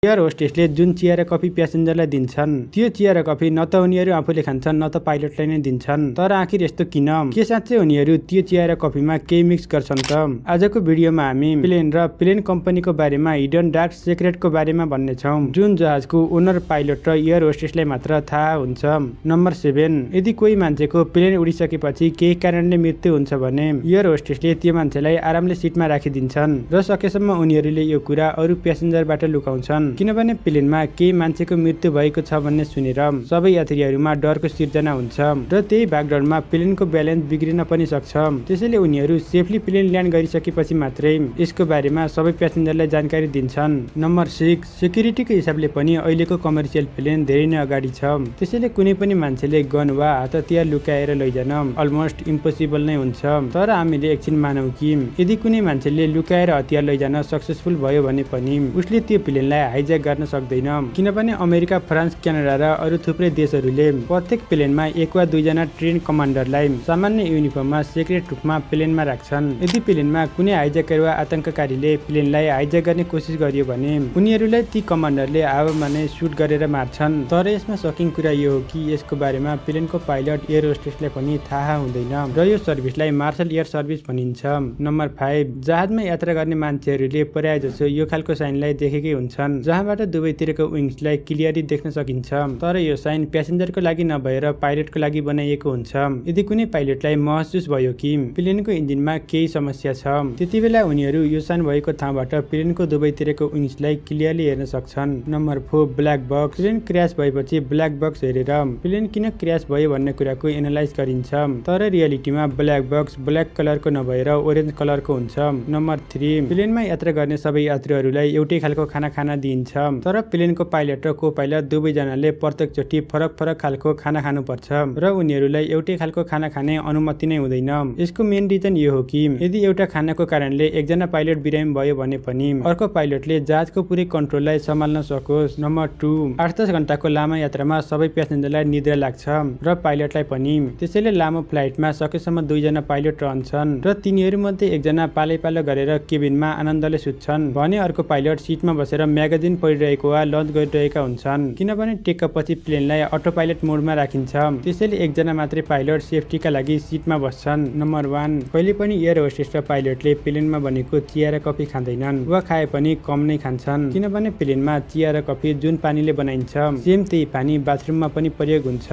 Air होस्टेसले जुन चिया र कफी प्यासेन्जरलाई दिन्छन् त्यो चिया र कफी न त उनीहरू आफूले खान्छन् न त पाइलटलाई नै दिन्छन्। तर आखिर यस्तो किन? के साँच्चै उनीहरू त्यो चिया र कफीमा केही मिक्स गर्छन् त? आजको भिडियोमा हामी प्लेन र प्लेन कम्पनीको बारेमा हिडन डार्क सिक्रेटको बारेमा भन्ने छौं, जुन जहाजको ओनर, पाइलट र एयर होस्टेसलाई मात्र थाहा हुन्छ। नम्बर 7, यदि कोही मान्छेको प्लेन उडिसकेपछि केही कारणले मृत्यु हुन्छ भने एयर होस्टेसले त्यो मान्छेलाई आरामले सिटमा राखिदिन्छन् र सकेसम्म उनीहरूले यो कुरा अरू प्यासेन्जरबाट लुकाउँछन्, किनभने प्लेनमा केही मान्छेको मृत्यु भएको छ भन्ने सुनेर सबै यात्रीहरूमा डरको सिर्जना हुन्छ र त्यही भागडरमा प्लेनको ब्यालेन्स बिग्रिन पनि सक्छ। त्यसैले उनीहरू सेफली प्लेन ल्यान्ड गरिसकेपछि मात्रै यसको बारेमा सबै प्यासेन्जरलाई जानकारी दिन्छन्। नम्बर 6, सेक्युरिटीको हिसाबले पनि अहिलेको कमर्सियल प्लेन धेरै नै अगाडि छ। त्यसैले कुनै पनि मान्छेले गन वा हात हतियार लुकाएर लैजान अलमोस्ट इम्पोसिबल नै हुन्छ। तर हामीले एकछिन मानौँ कि यदि कुनै मान्छेले लुकाएर हतियार लैजान सक्सेसफुल भयो भने पनि उसले त्यो प्लेनलाई हाइज्याक गर्न सक्दैन, किनभने अमेरिका, फ्रान्स, क्यानाडा र अरू थुप्रै देशहरूले प्रत्येक प्लेनमा एक वा दुईजना ट्रेन कमान्डरलाई सामान्य युनिफर्ममा सिक्रेट रूपमा प्लेनमा राख्छन्। यदि प्लेनमा कुनै हाइज्याकर वा आतंककारीले प्लेनलाई हाइज्याक गर्ने कोसिस गरियो भने उनीहरूलाई ती कमान्डरले हावामा नै सुट गरेर मार्छन्। तर यसमा सकिङ कुरा यो हो कि यसको बारेमा प्लेनको पाइलट, एयर होस्टेसलाई पनि थाहा हुँदैन र यो सर्भिसलाई मार्शल एयर सर्भिस भनिन्छ। नम्बर 5, जहाजमा यात्रा गर्ने मान्छेहरूले प्रायजसो यो खालको साइनलाई देखेकै हुन्छन्, जहाँबाट दुवैतिरको विङ्सलाई क्लियरली देख्न सकिन्छ। तर यो साइन प्यासेन्जरको लागि नभएर पाइलटको लागि बनाइएको हुन्छ। यदि कुनै पाइलटलाई महसुस भयो कि प्लेनको इन्जिनमा केही समस्या छ, त्यतिबेला उनीहरू यो साइन भएको ठाउँबाट प्लेनको दुवैतिरको विङ्सलाई क्लियरली हेर्न सक्छन्। Number 4, black box. Plane crash भएपछि ब्ल्याक बक्स हेरेर प्लेन किन क्र्यास भयो भन्ने कुराको एनालाइज गरिन्छ। तर रियालिटीमा ब्ल्याक बक्स ब्ल्याक कलरको नभएर ओरेन्ज कलरको हुन्छ। नम्बर 3, प्लेनमा यात्रा गर्ने सबै यात्रुहरूलाई एउटै खालको खाना खान दिइन्छ, तर प्लेनको पाइलट र को पाइलट दुवैजनाले प्रत्येकचोटि फरक फरक खालको खाना खानुपर्छ र उनीहरूलाई एउटै खालको खाना खाने अनुमति नै हुँदैन। यसको मेन रिजन यो हो कि यदि एउटा खानाको कारणले एकजना पाइलट बिरामी भयो भने पनि अर्को पाइलटले जहाजको पुरै कन्ट्रोललाई सम्हाल्न सकोस्। नम्बर 2, 8-10 घण्टाको लामो यात्रामा सबै प्यासेन्जरलाई निद्रा लाग्छ र पाइलटलाई पनि। त्यसैले लामो फ्लाइटमा सकेसम्म 2 जना पाइलट रहन्छन् र तिनीहरूमध्ये एकजना पालैपालो गरेर केबिनमा आनन्दले सुत्छन् भने अर्को पाइलट सिटमा बसेर म्यागजिन पढिरहेको वा लन्च गरिरहेका हुन्छन्, किनभने टेकअपपछि प्लेनलाई अटो पाइलट मोडमा राखिन्छ। त्यसैले एकजना मात्रै पाइलट सेफ्टीका लागि सिटमा बस्छन्। नम्बर 1, कहिले पनि एयर होस्टेस र पाइलटले प्लेनमा बनेको चिया र कफी खाँदैनन् वा खाए पनि कम नै खान्छन्, किनभने प्लेनमा चिया र कफी जुन पानीले बनाइन्छ सेम त्यही पानी बाथरुममा पनि प्रयोग हुन्छ।